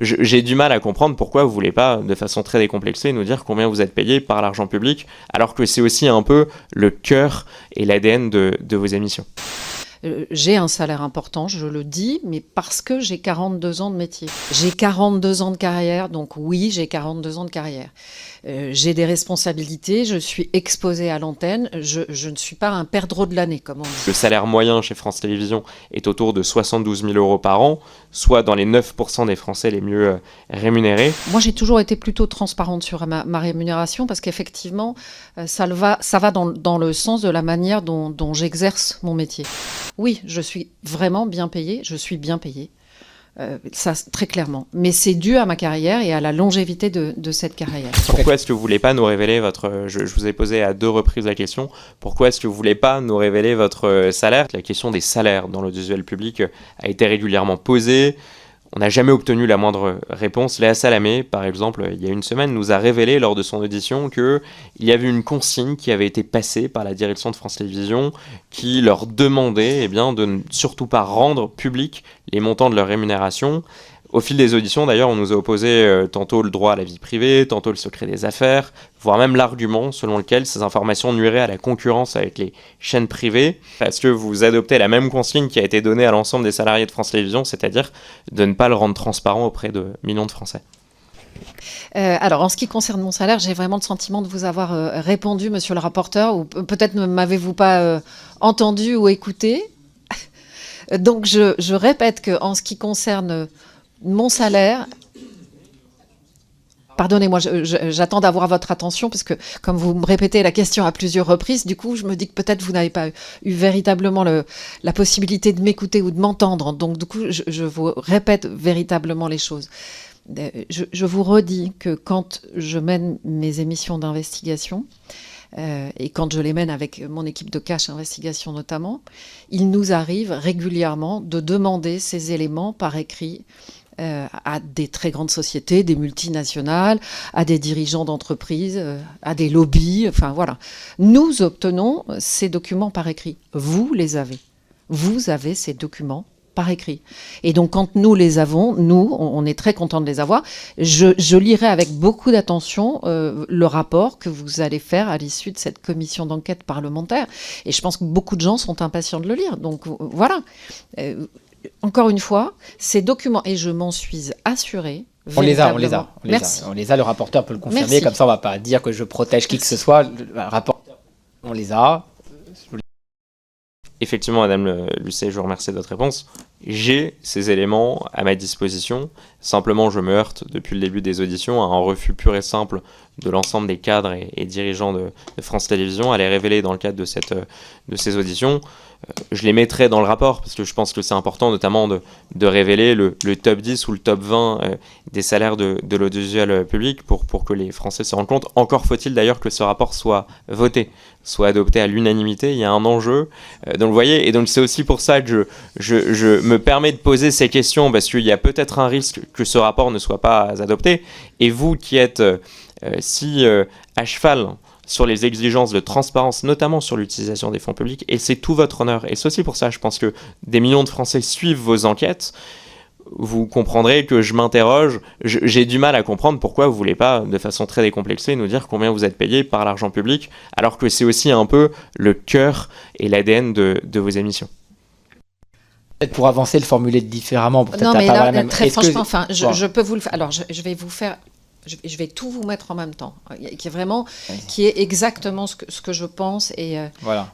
J'ai du mal à comprendre pourquoi vous voulez pas, de façon très décomplexée, nous dire combien vous êtes payé par l'argent public, alors que c'est aussi un peu le cœur et l'ADN de vos émissions. J'ai un salaire important, je le dis, mais parce que j'ai 42 ans de métier. J'ai 42 ans de carrière, donc oui, j'ai 42 ans de carrière. J'ai des responsabilités, je suis exposée à l'antenne, je ne suis pas un perdreau de l'année, comme on dit. Le salaire moyen chez France Télévisions est autour de 72 000 euros par an, soit dans les 9% des Français les mieux rémunérés. Moi, j'ai toujours été plutôt transparente sur ma rémunération parce qu'effectivement, ça va dans le sens de la manière dont j'exerce mon métier. Oui, je suis vraiment bien payée, je suis bien payée. Ça, très clairement. Mais c'est dû à ma carrière et à la longévité de cette carrière. Pourquoi est-ce que vous voulez pas nous révéler votre... Je vous ai posé à 2 reprises la question. Pourquoi est-ce que vous voulez pas nous révéler votre salaire? La question des salaires dans l'audiovisuel public a été régulièrement posée. On n'a jamais obtenu la moindre réponse. Léa Salamé, par exemple, il y a une semaine, nous a révélé lors de son audition qu'il y avait une consigne qui avait été passée par la direction de France Télévisions qui leur demandait de ne surtout pas rendre public les montants de leur rémunération. Au fil des auditions, d'ailleurs, on nous a opposé tantôt le droit à la vie privée, tantôt le secret des affaires, voire même l'argument selon lequel ces informations nuiraient à la concurrence avec les chaînes privées, parce que vous adoptez la même consigne qui a été donnée à l'ensemble des salariés de France Télévisions, c'est-à-dire de ne pas le rendre transparent auprès de millions de Français. Alors, en ce qui concerne mon salaire, j'ai vraiment le sentiment de vous avoir répondu, monsieur le rapporteur, ou peut-être ne m'avez-vous pas entendu ou écouté. Donc, je répète qu'en ce qui concerne mon salaire, pardonnez-moi, j'attends d'avoir votre attention parce que comme vous me répétez la question à plusieurs reprises, du coup, je me dis que peut-être vous n'avez pas eu véritablement la possibilité de m'écouter ou de m'entendre. Donc, du coup, je vous répète véritablement les choses. Je vous redis que quand je mène mes émissions d'investigation, et quand je les mène avec mon équipe de Cache Investigation notamment, il nous arrive régulièrement de demander ces éléments par écrit à des très grandes sociétés, des multinationales, à des dirigeants d'entreprises, à des lobbies, enfin voilà. Nous obtenons ces documents par écrit. Vous les avez. Vous avez ces documents par écrit. Et donc, quand nous les avons, nous, on est très contents de les avoir. Je lirai avec beaucoup d'attention le rapport que vous allez faire à l'issue de cette commission d'enquête parlementaire. Et je pense que beaucoup de gens sont impatients de le lire. Donc, voilà. Encore une fois, ces documents, et je m'en suis assurée. On les a. Merci. On les a, le rapporteur peut le confirmer. Merci. Comme ça, on ne va pas dire que je protège qui que ce soit. Le rapporteur, on les a. Effectivement, Madame Lucet, je vous remercie de votre réponse. J'ai ces éléments à ma disposition. Simplement, je me heurte depuis le début des auditions à un refus pur et simple de l'ensemble des cadres et dirigeants de France Télévisions à les révéler dans le cadre de ces auditions. Je les mettrai dans le rapport parce que je pense que c'est important notamment de révéler le top 10 ou le top 20 des salaires de l'audiovisuel public pour que les Français se rendent compte. Encore faut-il d'ailleurs que ce rapport soit voté, soit adopté à l'unanimité. Il y a un enjeu. Donc vous voyez, et donc c'est aussi pour ça que je me permets de poser ces questions parce qu'il y a peut-être un risque que ce rapport ne soit pas adopté. Et vous qui êtes si à cheval sur les exigences de transparence, notamment sur l'utilisation des fonds publics, et c'est tout votre honneur. Et c'est aussi pour ça, je pense que des millions de Français suivent vos enquêtes. Vous comprendrez que je m'interroge. J'ai du mal à comprendre pourquoi vous voulez pas, de façon très décomplexée, nous dire combien vous êtes payé par l'argent public, alors que c'est aussi un peu le cœur et l'ADN de vos émissions. Peut-être pour avancer, le formuler différemment. Non, mais là, très franchement, bon. je peux vous le faire. Alors, je vais vous faire... Je vais tout vous mettre en même temps, qui est exactement ce que je pense. Et voilà.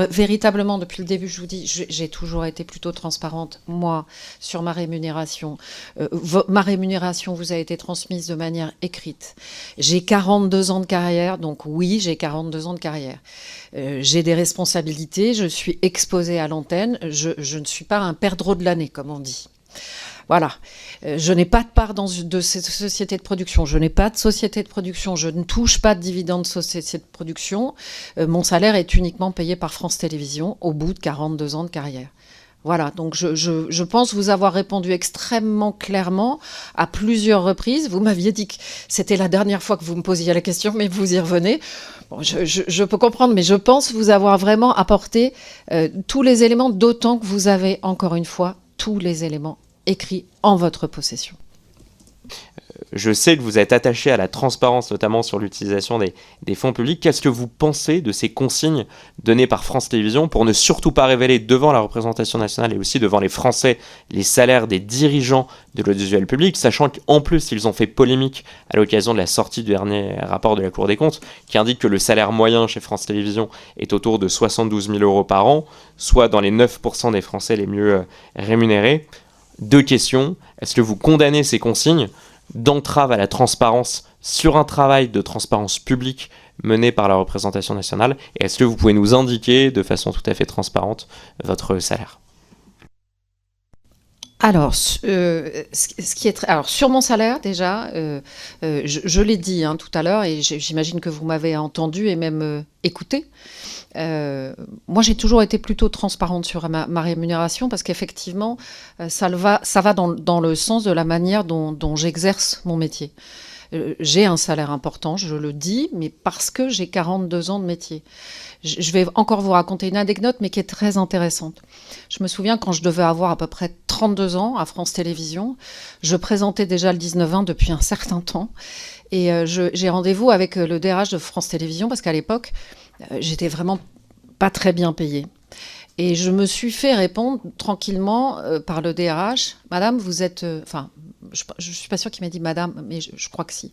Véritablement, depuis le début, je vous dis, j'ai toujours été plutôt transparente, moi, sur ma rémunération. Ma rémunération vous a été transmise de manière écrite. J'ai 42 ans de carrière, donc oui, j'ai 42 ans de carrière. J'ai des responsabilités, je suis exposée à l'antenne, je ne suis pas un perdreau de l'année, comme on dit. Voilà. Je n'ai pas de part de cette société de production. Je n'ai pas de société de production. Je ne touche pas de dividendes de société de production. Mon salaire est uniquement payé par France Télévisions au bout de 42 ans de carrière. Voilà. Donc, je pense vous avoir répondu extrêmement clairement à plusieurs reprises. Vous m'aviez dit que c'était la dernière fois que vous me posiez la question, mais vous y revenez. Bon, je peux comprendre, mais je pense vous avoir vraiment apporté tous les éléments, d'autant que vous avez, encore une fois, tous les éléments écrit en votre possession. Je sais que vous êtes attaché à la transparence, notamment sur l'utilisation des fonds publics. Qu'est-ce que vous pensez de ces consignes données par France Télévisions pour ne surtout pas révéler devant la représentation nationale et aussi devant les Français les salaires des dirigeants de l'audiovisuel public, sachant qu'en plus ils ont fait polémique à l'occasion de la sortie du dernier rapport de la Cour des comptes qui indique que le salaire moyen chez France Télévisions est autour de 72 000 euros par an, soit dans les 9% des Français les mieux rémunérés. 2 questions. Est-ce que vous condamnez ces consignes d'entrave à la transparence sur un travail de transparence publique mené par la représentation nationale? Et est-ce que vous pouvez nous indiquer de façon tout à fait transparente votre salaire? Alors, alors sur mon salaire déjà, je l'ai dit tout à l'heure et j'imagine que vous m'avez entendu et même écouté. Moi, j'ai toujours été plutôt transparente sur ma rémunération parce qu'effectivement, ça va dans le sens de la manière dont j'exerce mon métier. J'ai un salaire important, je le dis, mais parce que j'ai 42 ans de métier. Je vais encore vous raconter une anecdote, mais qui est très intéressante. Je me souviens quand je devais avoir à peu près 32 ans à France Télévisions, je présentais déjà le 19-20 depuis un certain temps, et j'ai rendez-vous avec le DRH de France Télévisions parce qu'à l'époque, j'étais vraiment pas très bien payée. Et je me suis fait répondre tranquillement par le DRH, « Madame, vous êtes... » Enfin, je ne suis pas sûre qu'il m'ait dit « Madame », mais je crois que si.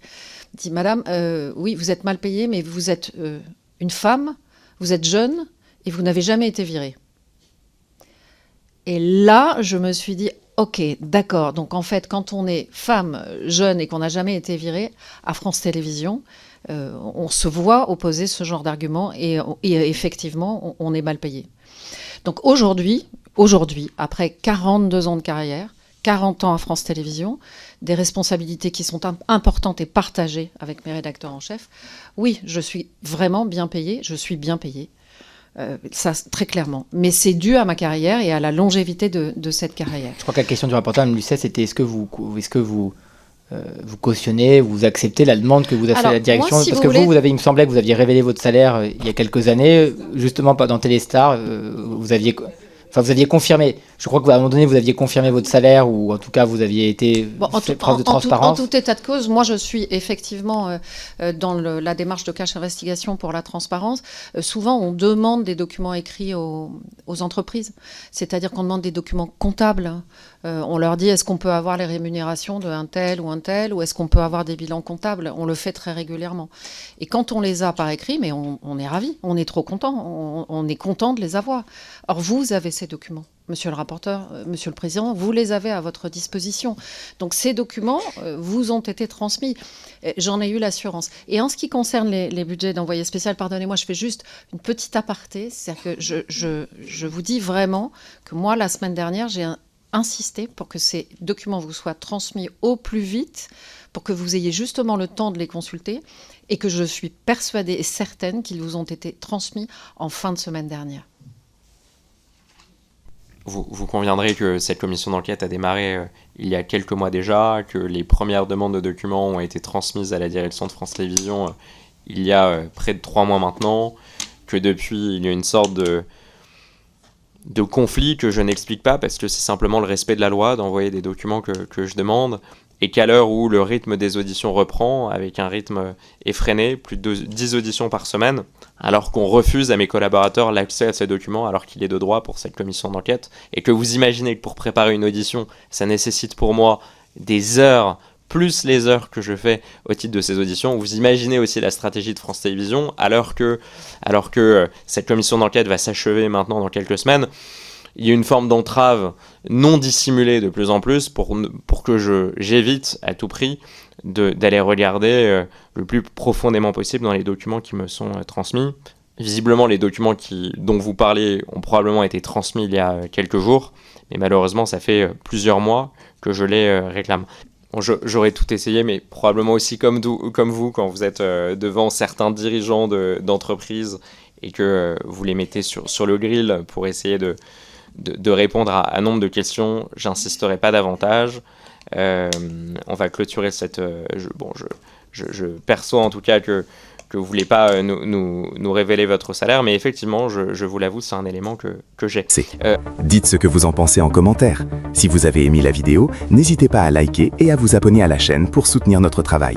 Il dit « Madame, oui, vous êtes mal payée, mais vous êtes une femme, vous êtes jeune et vous n'avez jamais été virée. » Et là, je me suis dit « Ok, d'accord. Donc en fait, quand on est femme, jeune et qu'on n'a jamais été virée, à France Télévisions, on se voit opposer ce genre d'argument et effectivement, on est mal payé. » Donc aujourd'hui, après 42 ans de carrière, 40 ans à France Télévisions, des responsabilités qui sont importantes et partagées avec mes rédacteurs en chef, oui, je suis vraiment bien payée, ça très clairement. Mais c'est dû à ma carrière et à la longévité de cette carrière. Je crois que la question du rapporteur, Mme Lucet, c'était est-ce que vous cautionnez, vous acceptez la demande que vous a fait la direction? Moi, si parce que voulez... vous avez, il me semblait que vous aviez révélé votre salaire il y a quelques années, justement pas dans Téléstar, vous aviez confirmé, je crois qu'à un moment donné, vous aviez confirmé votre salaire, ou en tout cas, vous aviez été fait preuve de transparence. En tout état de cause, moi, je suis effectivement dans la démarche de cash investigation pour la transparence. Souvent, on demande des documents écrits aux entreprises, c'est-à-dire qu'on demande des documents comptables. On leur dit, est-ce qu'on peut avoir les rémunérations d'un tel, ou est-ce qu'on peut avoir des bilans comptables? On le fait très régulièrement. Et quand on les a par écrit, mais on est ravis, on est trop content, on est content de les avoir. Or, vous avez ces documents, monsieur le rapporteur, monsieur le président, vous les avez à votre disposition. Donc ces documents vous ont été transmis. J'en ai eu l'assurance. Et en ce qui concerne les budgets d'envoyé spécial, pardonnez-moi, je fais juste une petite aparté. C'est-à-dire que je vous dis vraiment que moi, la semaine dernière, j'ai insisté pour que ces documents vous soient transmis au plus vite, pour que vous ayez justement le temps de les consulter, et que je suis persuadée et certaine qu'ils vous ont été transmis en fin de semaine dernière. Vous conviendrez que cette commission d'enquête a démarré il y a quelques mois déjà, que les premières demandes de documents ont été transmises à la direction de France Télévisions il y a près de 3 mois maintenant, que depuis il y a une sorte de conflit que je n'explique pas parce que c'est simplement le respect de la loi d'envoyer des documents que je demande, et qu'à l'heure où le rythme des auditions reprend, avec un rythme effréné, plus de 10 auditions par semaine, alors qu'on refuse à mes collaborateurs l'accès à ces documents alors qu'il est de droit pour cette commission d'enquête, et que vous imaginez que pour préparer une audition, ça nécessite pour moi des heures, plus les heures que je fais au titre de ces auditions. Vous imaginez aussi la stratégie de France Télévisions, alors que cette commission d'enquête va s'achever maintenant dans quelques semaines. Il y a une forme d'entrave non dissimulée de plus en plus pour que j'évite à tout prix d'aller regarder le plus profondément possible dans les documents qui me sont transmis. Visiblement, les documents dont vous parlez ont probablement été transmis il y a quelques jours, mais malheureusement, ça fait plusieurs mois que je les réclame. Bon, j'aurais tout essayé, mais probablement aussi comme vous, quand vous êtes devant certains dirigeants d'entreprises et que vous les mettez sur le grill pour essayer de répondre à nombre de questions, j'insisterai pas davantage. On va clôturer cette... je perçois en tout cas que que vous voulez pas nous révéler votre salaire, mais effectivement, je vous l'avoue, c'est un élément que j'ai. Dites ce que vous en pensez en commentaire. Si vous avez aimé la vidéo, n'hésitez pas à liker et à vous abonner à la chaîne pour soutenir notre travail.